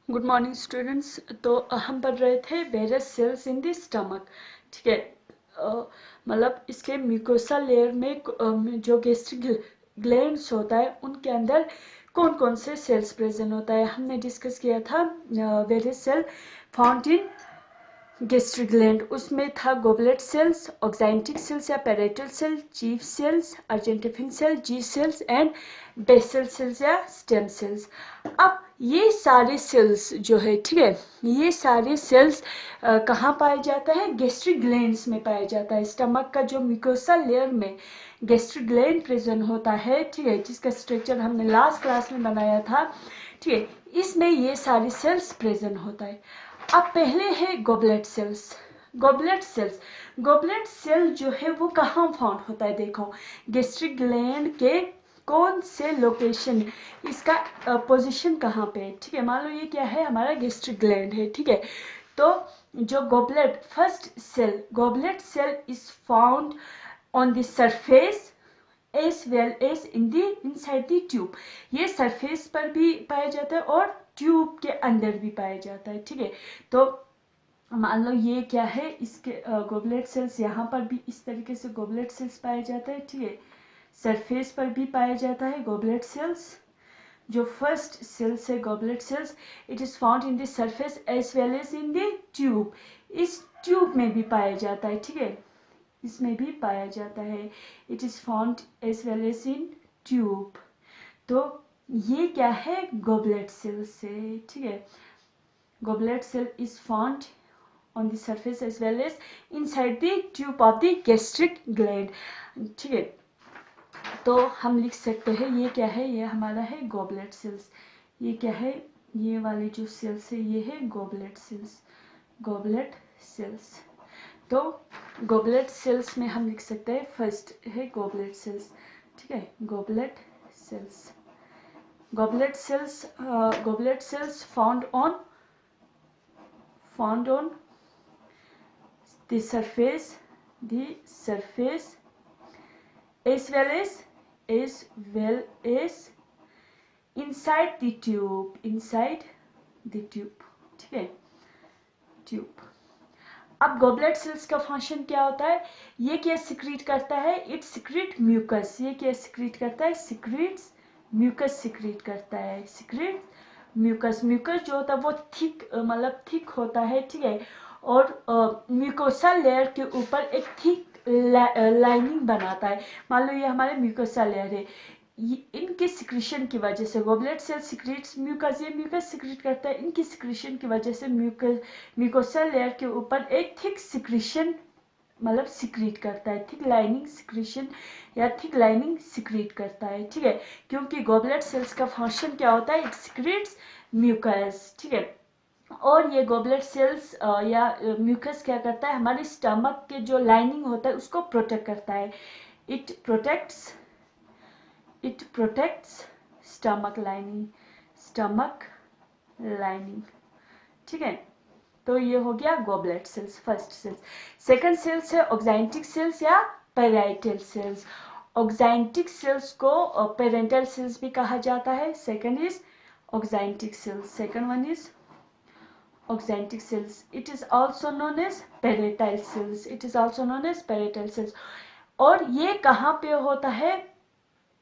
Good morning students. तो हम पढ़ रहे थे various cells in the stomach. ठीक है, मतलब इसके म्यूकोसा लेयर में जो गैस्ट्रिक ग्लैंड्स होता है उनके अंदर कौन कौन से सेल्स प्रेजेंट होता है हमने डिस्कस किया था। Various cell found in gastric gland, उसमें था गोबलेट सेल्स, ऑक्साइंटिक सेल्स या parietal cell, chief cells, argentaffin cell, G cells and basal cells या स्टेम सेल्स। अब ये सारे सेल्स जो है, ठीक है, ये सारे सेल्स कहाँ पाए जाता है? गैस्ट्रिक ग्लैंड्स में पाया जाता है। स्टमक का जो म्यूकोसा लेयर में गैस्ट्रिक ग्लैंड प्रेजेंट होता है, ठीक है, जिसका स्ट्रक्चर हमने लास्ट क्लास में बनाया था, ठीक है, इसमें ये सारे सेल्स प्रेजेंट होता है। अब पहले है गोबलेट सेल्स। गोबलेट सेल जो है वो कहाँ फाउंड होता है? देखो, गैस्ट्रिक ग्लैंड के कौन से लोकेशन, इसका पोजीशन कहाँ पे है? ठीक है, मान लो ये क्या है, हमारा गैस्ट्रिक ग्लैंड है, ठीक है। तो जो goblet cell is found on the surface as well as in the inside the tube. ये सरफेस पर भी पाया जाता है और ट्यूब के अंदर भी पाया जाता है, ठीक है। तो मान लो ये क्या है, इसके गोबलेट सेल्स, यहाँ पर भी इस तरीके से गोबलेट सेल्स पाया जाता है, ठीक है। सरफेस पर भी पाया जाता है गोबलेट सेल्स। जो फर्स्ट सेल्स है goblet cells, it is found in the surface as well as in the tube. इस ट्यूब में भी पाया जाता है, ठीक है, इसमें भी पाया जाता है। It is found as well as in tube. तो ये क्या है? गोबलेट सेल से, ठीक है। Goblet cell is found on the surface as well as inside the tube of the gastric gland, ठीक है। तो हम लिख सकते हैं ये क्या है, ये हमारा है गोबलेट सेल्स। ये क्या है, ये वाली जो सेल्स है ये है गोबलेट सेल्स, गोबलेट सेल्स। तो गोबलेट सेल्स में हम लिख सकते हैं फर्स्ट है गोबलेट सेल्स, ठीक है, goblet cells. Goblet cells found on the surface as well as inside the tube, ठीक है, ट्यूब। अब गोबलेट सेल्स का फंक्शन क्या होता है? ये क्या सिक्रीट करता है? It secrete mucus. ये क्या सिक्रीट करता है? सिक्रीट्स म्यूकस सिक्रीट करता है, सिक्रीट म्यूकस। म्यूकस जो होता है वो थिक, मतलब थिक होता है, ठीक है, और म्यूकोसा लेयर के ऊपर एक थिक लाइनिंग बनाता है। मान लो ये हमारे म्यूकोसा लेयर है, इनके सिक्रीशन की वजह से गोबलेट सेल सिक्रीट्स म्यूकस, ये म्यूकस सिक्रीट करता है, इनकी सिक्रीशन की वजह से म्यूकोसा लेयर के ऊपर एक थिक सिक्रीशन, मतलब सिक्रीट करता है, थिक लाइनिंग सिक्रीशन या थिक लाइनिंग सिक्रीट करता है, ठीक है। क्योंकि गोबलेट सेल्स का फंक्शन क्या होता है? इट सिक्रीट्स म्यूकस, ठीक है। और ये गोबलेट सेल्स या म्यूकस क्या करता है? हमारे स्टमक के जो लाइनिंग होता है उसको प्रोटेक्ट करता है। इट प्रोटेक्ट्स स्टमक लाइनिंग, ठीक है। तो ये हो गया goblet cells, first cells. Second cells है ऑक्साइंटिक सेल्स या पेराइटल सेल्स। ऑक्साइंटिक सेल्स को पेरेंटल सेल्स भी कहा जाता है। Second is oxyntic cells, second one is oxyntic cells. It is also known as parietal cells. और ये कहाँ पे होता है?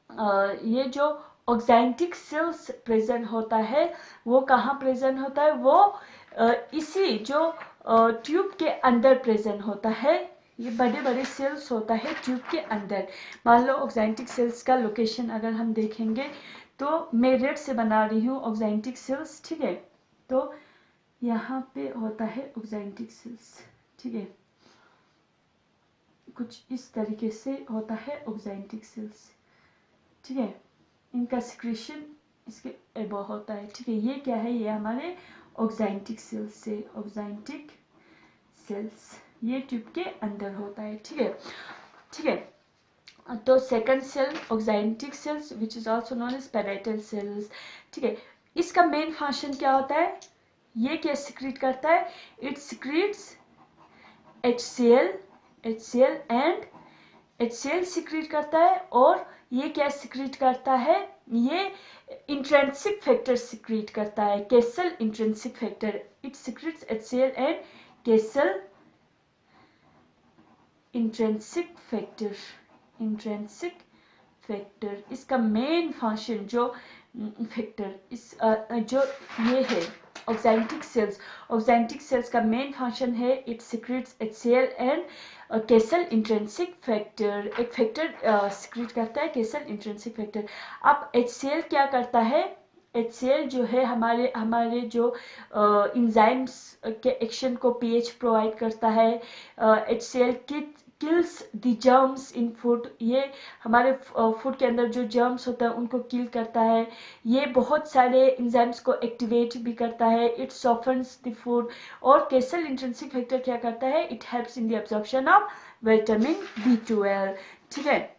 ये जो ऑक्साइंटिक सेल्स प्रेजेंट होता है वो कहाँ प्रेजेंट होता है? वो इसी जो ट्यूब के अंदर प्रेजेंट होता है। ये बड़े बड़े सेल्स होता है ट्यूब के अंदर। मान लो ऑक्साइंटिक सेल्स का लोकेशन अगर हम देखेंगे तो मैं रेड से बना रही हूँ ऑक्साइंटिक सेल्स, ठीक है। तो यहाँ पे होता है ऑक्साइंटिक सेल्स, ठीक है, कुछ इस तरीके से होता है ऑक्साइंटिक सेल्स, ठीक है। इनका सिक्रीशन इसके एबो होता है, ठीक है। ये क्या है? ये हमारे ऑक्साइंटिक सेल्स से, ऑक्साइंटिक सेल्स ये ट्यूब के अंदर होता है, ठीक है, ठीक है। तो second cell oxyntic cells which is also known as parietal cells, ठीक है। इसका मेन फंक्शन क्या होता है? ये क्या सिक्रीट करता है? It secretes HCl and HCl secrete करता है, और ये क्या सिक्रीट करता है? ये इंट्रिंसिक फैक्टर सिक्रीट करता है, castle intrinsic factor, it secretes HCl and castle intrinsic factor इसका मेन फंक्शन जो फैक्टर इस जो ये है ऑक्जेंटिक सेल्स का मेन फंक्शन है, it secretes HCl and castle intrinsic factor, एक फैक्टर सिक्रीट करता है केसल इंट्रिंसिक फैक्टर। अब HCl क्या करता है, HCl जो है हमारे जो इंजाइम्स के एक्शन को pH प्रोवाइड करता है। HCl kills the germs in food, ये हमारे फूड के अंदर जो जर्म्स होता है उनको किल करता है। ये बहुत सारे इंजाइम्स को एक्टिवेट भी करता है, इट सॉफ्टन्स द फूड। और केसल इंट्रिंसिक फैक्टर क्या करता है, it helps in the absorption of vitamin B12। ठीक है,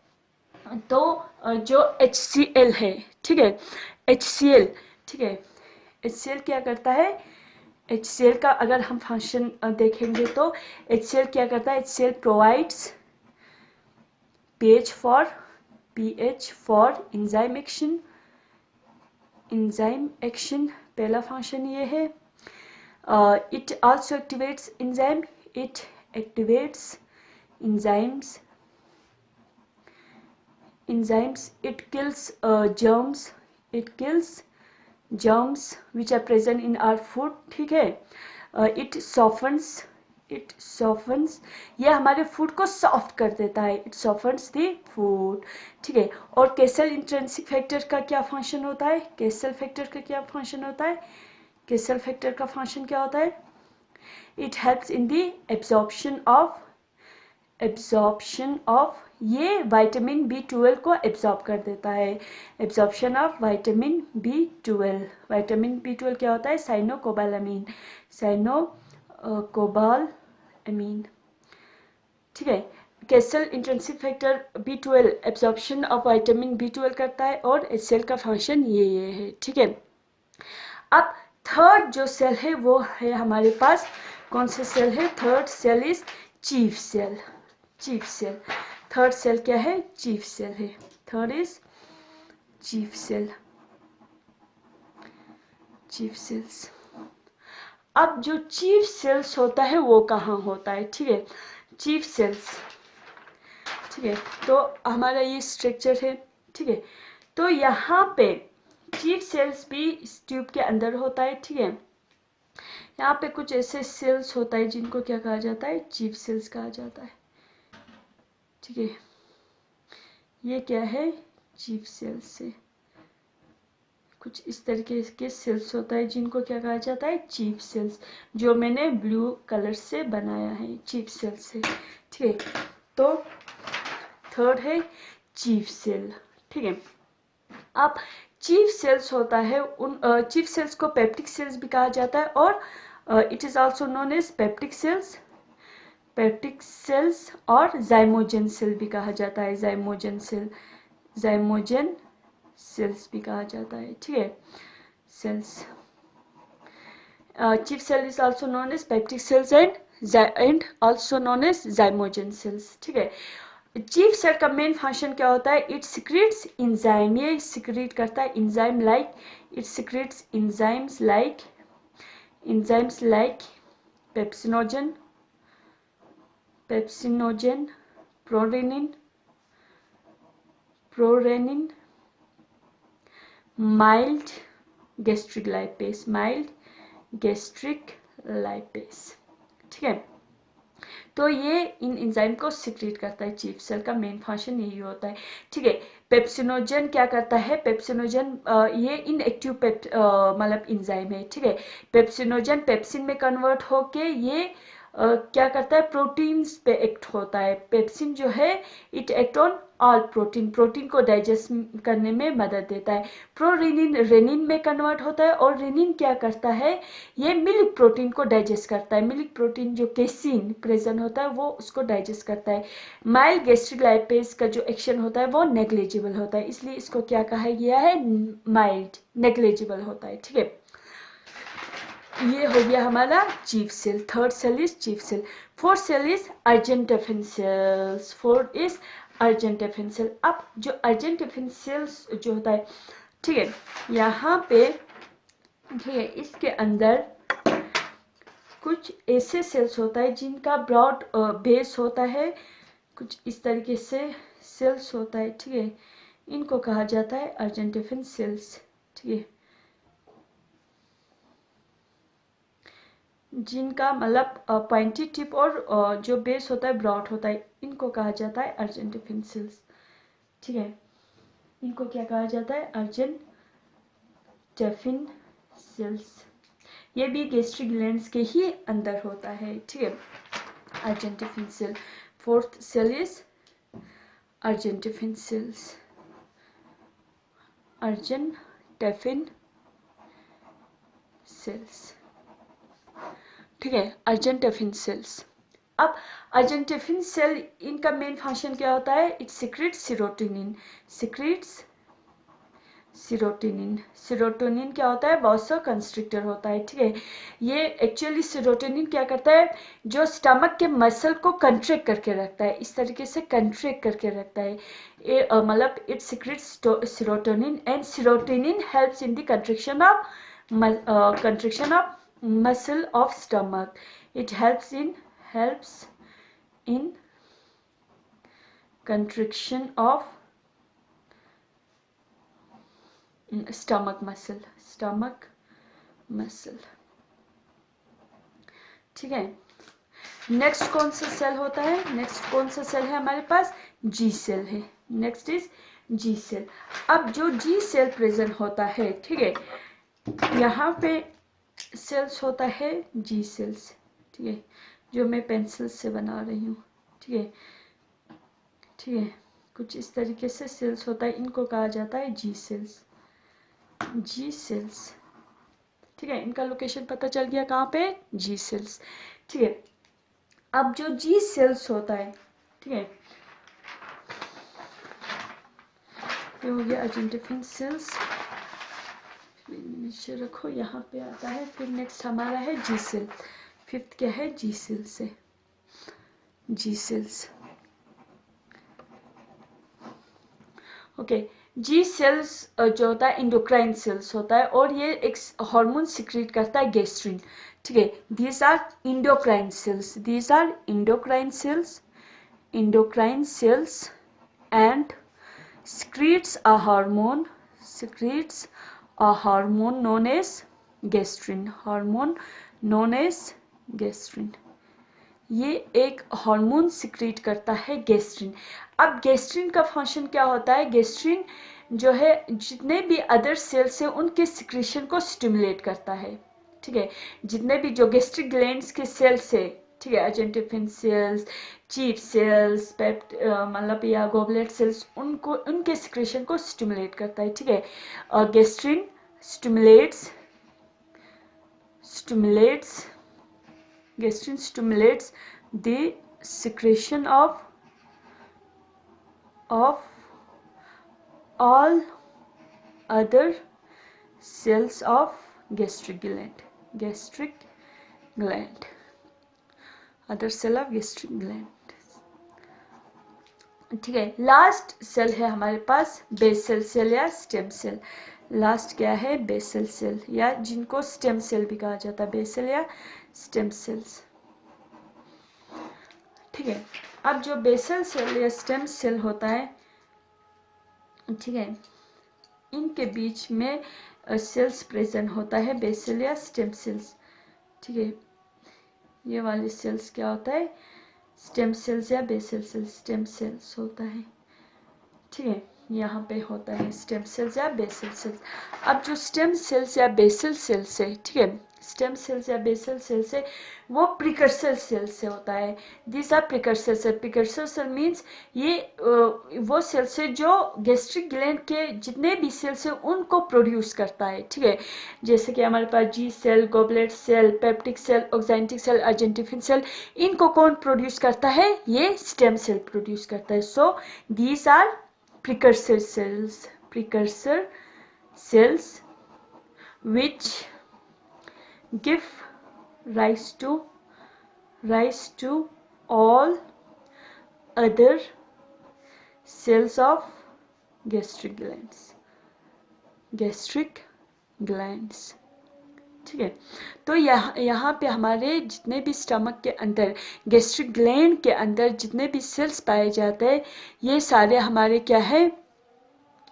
तो जो HCl है, ठीक है, HCl, ठीक है, HCl क्या करता है, HCl का अगर हम फंक्शन देखेंगे तो HCl क्या करता है, HCl provides pH for enzyme action, पहला फंक्शन ये है। It also activates enzyme, it activates enzymes, it kills germs which are present in our food। ठीक है, it softens, ये हमारे फूड को सॉफ्ट कर देता है, इट सॉफ्टन्स द फूड। ठीक है, और केसल इंट्रिंसिक फैक्टर का क्या फंक्शन होता है, केसल फैक्टर का क्या फंक्शन होता है, केसल फैक्टर का फंक्शन क्या होता है, it helps in the absorption of, ये विटामिन B12 को एब्जॉर्ब कर देता है, absorption of vitamin B12। Vitamin B12 क्या होता है, साइनोकोबालामीन, ठीक है। Castle intrinsic factor B12 absorption of vitamin B12 करता है, और HCl का फंक्शन ये है। ठीक है, अब थर्ड जो सेल है वो है हमारे पास, कौन सा सेल है, third cell is chief cell. Third cell क्या है, चीफ सेल है, थर्ड इज चीफ सेल्स। अब जो चीफ सेल्स होता है वो कहाँ होता है, ठीक है, चीफ सेल्स, ठीक है, तो हमारा ये स्ट्रक्चर है। ठीक है, तो यहाँ पे चीफ सेल्स भी इस ट्यूब के अंदर होता है। ठीक है, यहाँ पे कुछ ऐसे सेल्स होता है जिनको क्या कहा जाता है, चीफ सेल्स कहा जाता है। ठीक है, ये क्या है, चीफ सेल्स से कुछ इस तरीके के सेल्स होता है जिनको क्या कहा जाता है, चीफ सेल्स, जो मैंने ब्लू कलर से बनाया है, चीफ सेल्स से। ठीक है, तो थर्ड है चीफ सेल। ठीक है, अब चीफ सेल्स होता है, उन चीफ सेल्स को पेप्टिक सेल्स भी कहा जाता है, और it is also known as peptic cells और जाइमोजन सेल भी कहा जाता है, जाइमोजन सेल्स भी कहा जाता है। ठीक है, cells, chief cell is also known as peptic cells and also known as zymogen cells. ठीक है, चीफ सेल का मेन फंक्शन क्या होता है, इट सिक्रीट्स एंजाइम, ये सिक्रीट करता है enzyme like, it secretes enzymes like pepsinogen, prorennin, mild gastric lipase. ठीक है, तो ये इन एंजाइम को सिक्रीट करता है, चीफ सेल का मेन फंक्शन यही होता है। ठीक है, पेप्सिनोजन क्या करता है, पेप्सिनोजन ये इनएक्टिव मतलब एंजाइम है। ठीक है, पेप्सिनोजन पेप्सिन में कन्वर्ट होके ये क्या करता है, प्रोटीन्स पे एक्ट होता है। पेप्सिन जो है it act on all protein को डाइजेस्ट करने में मदद देता है। प्रोरेनिन रेनिन में कन्वर्ट होता है, और रेनिन क्या करता है, ये मिल्क प्रोटीन को डाइजेस्ट करता है, मिल्क प्रोटीन जो केसिन प्रेजेंट होता है वो उसको डाइजेस्ट करता है। माइल्ड गैस्ट्रिक लाइपेस का जो एक्शन होता है वो नेग्लिजिबल होता है, इसलिए इसको क्या कहा गया है, माइल्ड, नेग्लिजिबल होता है। ठीक है, ये हो गया हमारा chief cell, third cell is chief cell. Fourth cell is argentaffin cells, fourth is argentaffin cell. अब जो अर्जेंटेफिन सेल्स जो होता है, ठीक है, यहाँ पे, ठीक है, इसके अंदर कुछ ऐसे सेल्स होता है जिनका ब्रॉड बेस होता है, कुछ इस तरीके से सेल्स होता है, ठीक है, इनको कहा जाता है अर्जेंटेफिन सेल्स, ठीक है, जिनका मतलब पॉइंटी टिप और जो बेस होता है ब्रॉड होता है, इनको कहा जाता है अर्जेंटेफिन सेल्स, ठीक है, इनको क्या कहा जाता है, अर्जेंटेफिन सेल्स। ये भी गैस्ट्रिक ग्लैंड्स के ही अंदर होता है, ठीक है, argentaffin cell. Fourth cell is argentaffin cells, argentaffin cells, ठीक है, अर्जेंटेफिन सेल्स। अब अर्जेंटेफिन सेल, इनका मेन फंक्शन क्या होता है, it secretes serotonin, secretes serotonin. Serotonin क्या होता है, वासो कंस्ट्रिक्टर होता है, ठीक है, ये एक्चुअली सीरोटोनिन क्या करता है, जो स्टमक के मसल को कंट्रैक्ट करके रखता है, इस तरीके से कंट्रैक्ट करके रखता है, मतलब it secretes serotonin and serotonin helps in the contraction of muscle of stomach. It helps in contraction of stomach muscle, ठीक है। नेक्स्ट कौन सा सेल होता है, नेक्स्ट कौन सा सेल है हमारे पास, जी सेल है, नेक्स्ट इज जी सेल। अब जो जी सेल प्रेजेंट होता है, ठीक है, यहाँ पे सेल्स होता है जी सेल्स, ठीक है, जो मैं पेंसिल से बना रही हूँ, ठीक है, ठीक है, कुछ इस तरीके से सेल्स होता है, इनको कहा जाता है जी सेल्स, जी सेल्स, ठीक है, इनका लोकेशन पता चल गया कहाँ पे, जी सेल्स, ठीक है। अब जो जी सेल्स होता है, ठीक है, ये हो गया अर्जेंटेफिन सेल्स, नीचे रखो, यहाँ पे आता है, फिर नेक्स्ट हमारा है जी सेल, फिफ्थ क्या है, जी सेल्स है, जी सेल्स, ओके। जी सेल्स जो होता है इंडोक्राइन सेल्स होता है, और ये एक हार्मोन सिक्रीट करता है, गैस्ट्रिन, ठीक है, these are endocrine cells, these are endocrine cells, endocrine cells and secretes a hormone known as gastrin, hormone known as gastrin। ये एक हार्मोन सिक्रीट करता है, गैस्ट्रिन। अब गैस्ट्रिन का फंक्शन क्या होता है, गैस्ट्रिन जो है जितने भी अदर सेल्स हैं उनके सिक्रेशन को स्टिमुलेट करता है, ठीक है, जितने भी जो गैस्ट्रिक ग्लैंड्स के सेल्स है, ठीक है, अर्जेंटेफिन सेल्स, चीफ सेल्स, मतलब या गोबलेट सेल्स, उनको उनके सिक्रेशन को स्टिमुलेट करता है, ठीक है, gastrin stimulates gastrin stimulates the secretion of all other cells of gastric gland, other cell of gastric gland, ठीक है। लास्ट सेल है हमारे पास बेसल सेल या स्टेम सेल। लास्ट क्या है, बेसल सेल, या जिनको स्टेम सेल भी कहा जाता है, बेसल या स्टेम सेल्स, ठीक है। अब जो बेसल सेल या स्टेम सेल होता है, ठीक है, इनके बीच में सेल्स प्रेजेंट होता है, बेसल या स्टेम सेल्स, ठीक है, ये वाले सेल्स क्या होता है, स्टेम सेल्स या बेसल सेल्स, स्टेम सेल्स होता है, ठीक है, यहाँ पे होता है स्टेम सेल्स या बेसल सेल्स। अब जो स्टेम सेल्स या बेसल सेल्स है, ठीक है, स्टेम सेल्स या बेसल सेल्स है, वो प्रिकर्सर सेल से होता है, this are precursor cell. Precursor cell means ये वो सेल्स है जो गैस्ट्रिक ग्लैंड के जितने भी सेल्स है उनको प्रोड्यूस करता है, ठीक है, जैसे कि हमारे पास G cell, goblet cell, peptic cell, oxyntic cell, argentaffin cell, इनको कौन प्रोड्यूस करता है, ये स्टेम सेल प्रोड्यूस करता है। So these are precursor cells which give rise to all other cells of gastric glands, gastric glands. ठीक है, तो यहाँ पे हमारे जितने भी स्टमक के अंदर गैस्ट्रिक ग्लैंड के अंदर जितने भी सेल्स पाए जाते हैं ये सारे हमारे क्या है,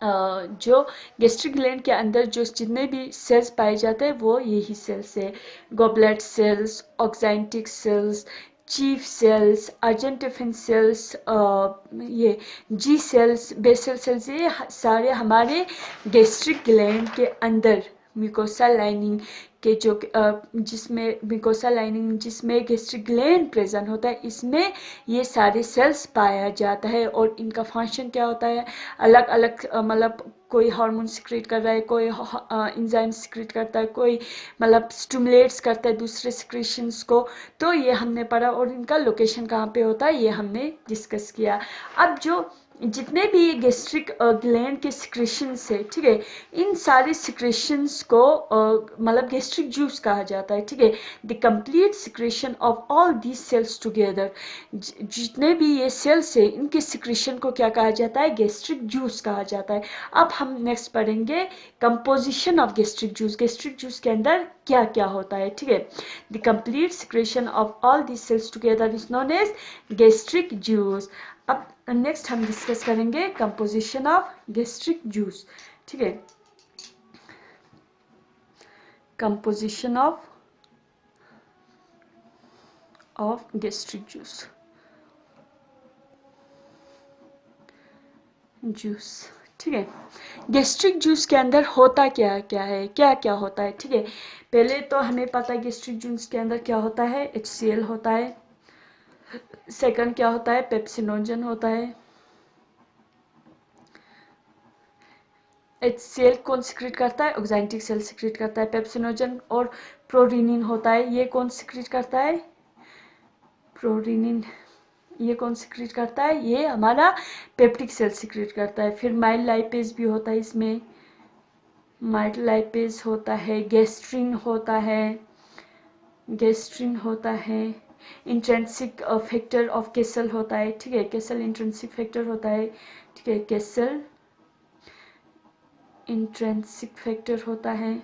जो गैस्ट्रिक ग्लैंड के अंदर जो जितने भी सेल्स पाए जाते हैं वो यही सेल्स है। Goblet cells, oxyntic cells, chief cells, argentaffin cells, ये जी सेल्स, बेसल सेल्स, ये सारे हमारे गैस्ट्रिक ग्लैंड के अंदर म्यूकोसा लाइनिंग के जो जिसमें म्यूकोसा लाइनिंग जिसमें गैस्ट्रिक ग्लैंड प्रेजेंट होता है इसमें ये सारे सेल्स पाया जाता है। और इनका फंक्शन क्या होता है, अलग अलग मतलब कोई हार्मोन सिक्रेट कर रहा है, कोई एंजाइम सिक्रेट करता है, कोई मतलब स्टिमुलेट्स करता है दूसरे सिक्रेशंस को, तो ये हमने पढ़ा। और इनका लोकेशन कहाँ पे होता है ये हमने डिस्कस किया। अब जो जितने भी गैस्ट्रिक ग्लैंड के सिक्रेशंस है, ठीक है, इन सारे सिक्रेशंस को मतलब गैस्ट्रिक जूस कहा जाता है। ठीक है, the complete secretion of all these cells together, जितने भी ये सेल्स है इनके सिक्रेशन को क्या कहा जाता है, गैस्ट्रिक जूस कहा जाता है। अब हम नेक्स्ट पढ़ेंगे composition of gastric juice, gastric juice के अंदर क्या क्या होता है। ठीक है, the complete secretion of all these cells together is known as gastric juice. अब नेक्स्ट हम डिस्कस करेंगे कंपोजिशन ऑफ गैस्ट्रिक जूस। ठीक है, composition of gastric juice, juice. ठीक है, गैस्ट्रिक जूस के अंदर होता क्या क्या है, क्या क्या होता है। ठीक है, पहले तो हमें पता है गैस्ट्रिक जूस के अंदर क्या होता है, HCl होता है। सेकंड क्या होता है, पेप्सिनोजन होता है। HCl कौन सिक्रेट करता है, ऑक्जेंटिक सेल सिक्रेट करता है। पेप्सिनोजन और प्रोरीनिन होता है, ये कौन सिक्रेट करता है, प्रोरीनिन। ये कौन सिक्रेट करता है, ये हमारा पेप्टिक सेल सिक्रेट करता है। फिर माइल्ड लाइपेज भी होता है इसमें, माइल्ड लाइपेज होता है, गैस्ट्रिन होता है, गैस्ट्रिन होता है, इंट्रेंसिक फैक्टर ऑफ केसल होता है। ठीक है, केसल इंट्रेंसिक फैक्टर होता है। ठीक है, केसल इंट्रेंसिक फैक्टर होता है।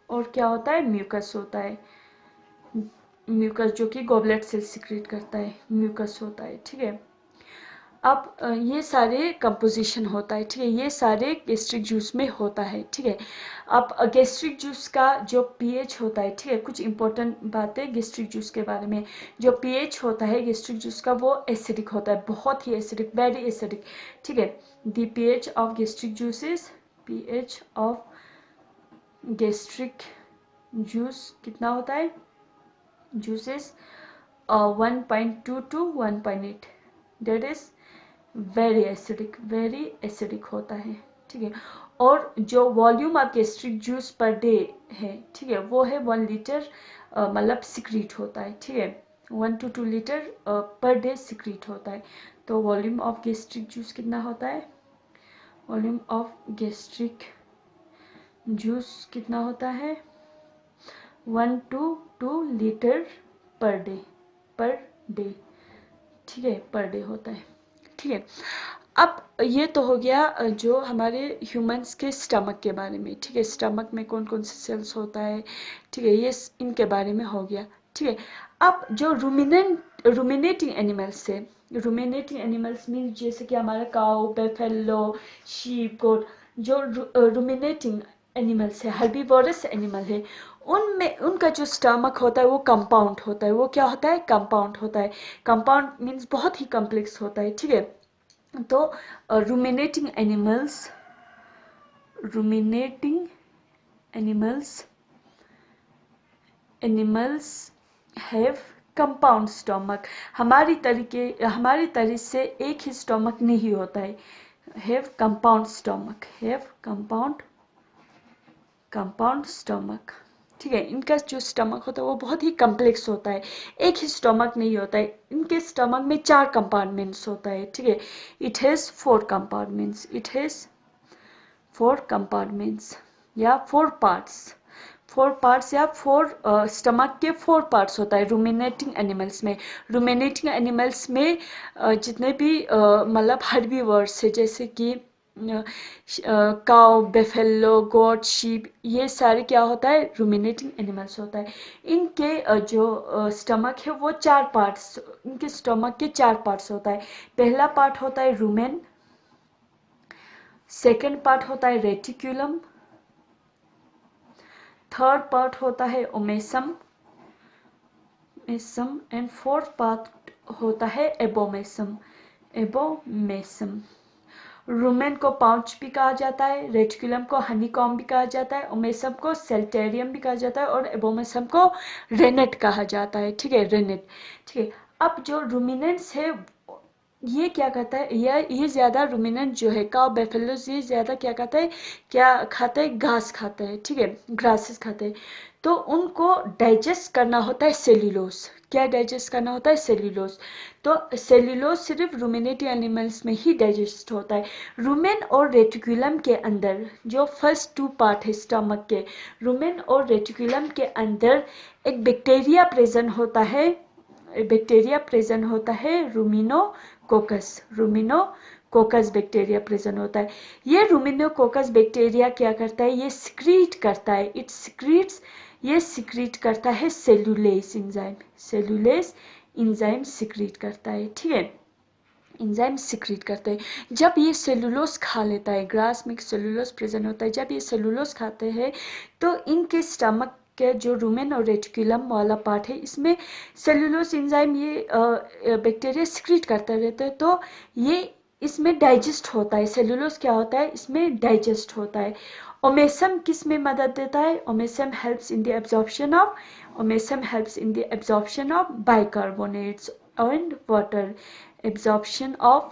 और क्या होता है, म्यूकस होता है, म्यूकस जो कि गॉबलेट सेल सिक्रेट करता है, म्यूकस होता है। ठीक है, अब ये सारे कंपोजिशन होता है। ठीक है, ये सारे गैस्ट्रिक जूस में होता है। ठीक है, अब गैस्ट्रिक जूस का जो पीएच होता है, ठीक है, कुछ इंपॉर्टेंट बातें गैस्ट्रिक जूस के बारे में। जो पीएच होता है गैस्ट्रिक जूस का वो एसिडिक होता है, बहुत ही एसिडिक, वेरी एसिडिक। ठीक है, the pH of gastric juice is, pH of gastric juice कितना होता है, juices 1.2 to 1.8, that is very acidic, very acidic होता है। ठीक है, और जो volume of gastric juice per day है, ठीक है, वो है 1 लीटर मतलब सिक्रीट होता है। ठीक है, 1 to 2 litre per day secrete होता है। तो वॉल्यूम ऑफ गैस्ट्रिक जूस कितना होता है, वॉल्यूम ऑफ गैस्ट्रिक जूस कितना होता है, 1 to 2 litre per day, per day. ठीक है, पर डे होता है। ठीक है, अब ये तो हो गया जो हमारे ह्यूमंस के स्टमक के बारे में। ठीक है, स्टमक में कौन कौन से सेल्स होता है, ठीक है, ये इनके बारे में हो गया। ठीक है, अब जो रूमिनेटिंग एनिमल्स है, रूमिनेटिंग एनिमल्स मीन जैसे कि हमारा काऊ, बेफेलो, शीप, गोट, जो रूमिनेटिंग एनिमल्स है, हर्बीवोरस एनिमल है, उनमें उनका जो स्टमक होता है वो कंपाउंड होता है। वो क्या होता है, कंपाउंड होता है। कंपाउंड मीन्स बहुत ही कॉम्प्लेक्स होता है। ठीक है, तो ruminating animals, ruminating animals have compound stomach. हमारी तरह से एक ही स्टमक नहीं होता है, have compound stomach, have compound stomach. ठीक है, इनका जो स्टमक होता है वो बहुत ही कॉम्प्लेक्स होता है, एक ही स्टमक नहीं होता है। इनके स्टमक में 4 कंपार्टमेंट्स होता है। ठीक है, it has 4 compartments, it has 4 compartments या 4 पार्ट्स, 4 पार्ट्स या 4 स्टमक के 4 पार्ट्स होता है रूमिनेटिंग एनिमल्स में। रूमिनेटिंग एनिमल्स में जितने भी मतलब हर्बीवर्स है, जैसे कि काउ, बेफेलो, गोट, शीप, ये सारे क्या होता है, रूमिनेटिंग एनिमल्स होता है। इनके जो स्टमक है वो 4 पार्ट्स, इनके स्टमक के 4 पार्ट्स होता है। पहला पार्ट होता है रूमेन, सेकेंड पार्ट होता है रेटिक्यूलम, थर्ड पार्ट होता है ओमेसम एंड फोर्थ पार्ट होता है एबोमेसम। रूमेन को पाउच भी कहा जाता है, रेटिकुलम को हनीकॉम भी कहा जाता है, ओमेसम को सेल्टेरियम भी कहा जाता है और एबोमेसम को रेनेट कहा जाता है। ठीक है, रेनेट। ठीक है, अब जो रूमिनेंट्स है ये क्या कहता है, ये ज़्यादा रूमिनेंट जो है काउ, बेफेलोस, ये ज़्यादा क्या कहता है, क्या खाता है, घास खाता है। ठीक है, ग्रासेस खाते हैं। तो उनको डाइजेस्ट करना होता है सेल्यूलोस। क्या डाइजेस्ट करना होता है, सेल्यूलोस। तो सेल्यूलोस सिर्फ रूमिनेटिव एनिमल्स में ही डाइजेस्ट होता है। रूमेन और रेटिकुलम के अंदर जो फर्स्ट 2 पार्ट है स्टमक के, रूमेन और रेटिकुलम के अंदर एक बैक्टीरिया प्रेजेंट होता है, रूमिनोकोकस बैक्टीरिया प्रेजेंट होता है। ये रूमिनोकोकस बैक्टीरिया क्या करता है, ये सिक्रीट करता है, ये सिक्रीट करता है सेलुलेस इंजाइम सिक्रीट करता है। ठीक है, इंजाइम सिक्रीट करते हैं। जब ये सेलुलोस खा लेता है, ग्रास में सेलुलोस प्रेजेंट होता है, जब ये सेलुलोस खाते हैं तो इनके स्टमक के जो रूमेन और रेटिकुलम वाला पार्ट है, इसमें सेलुलोस एंजाइम ये बैक्टीरिया सिक्रीट करता रहता है, तो ये इसमें डाइजेस्ट होता है। सेलुलोस क्या होता है, इसमें डाइजेस्ट होता है। ओमेसम किस में मदद देता है, omasum helps in the absorption of bicarbonates and water, absorption of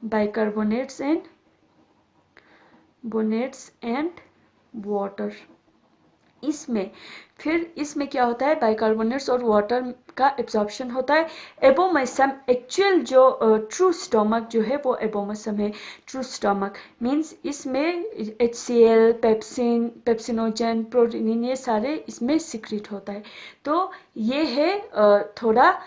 bicarbonates and water। इसमें क्या होता है, बाइकार्बोनेट्स और वाटर का एब्जॉर्प्शन होता है। एबोमेसम एक्चुअल जो ट्रू स्टमक जो है वो एबोमेसम है। ट्रू स्टमक मीन्स इसमें HCl, पेप्सिनोजन, प्रोटीन, ये सारे इसमें सिक्रीट होता है। तो ये है थोड़ा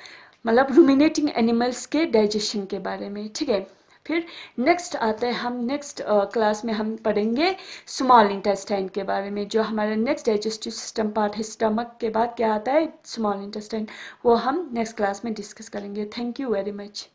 मतलब रूमिनेटिंग एनिमल्स के डाइजेशन के बारे में। ठीक है, फिर नेक्स्ट आते हैं हम, नेक्स्ट क्लास में हम पढ़ेंगे स्मॉल इंटेस्टाइन के बारे में, जो हमारा नेक्स्ट डाइजेस्टिव सिस्टम पार्ट है। स्टमक के बाद क्या आता है, स्मॉल इंटेस्टाइन, वो हम नेक्स्ट क्लास में डिस्कस करेंगे। Thank you very much.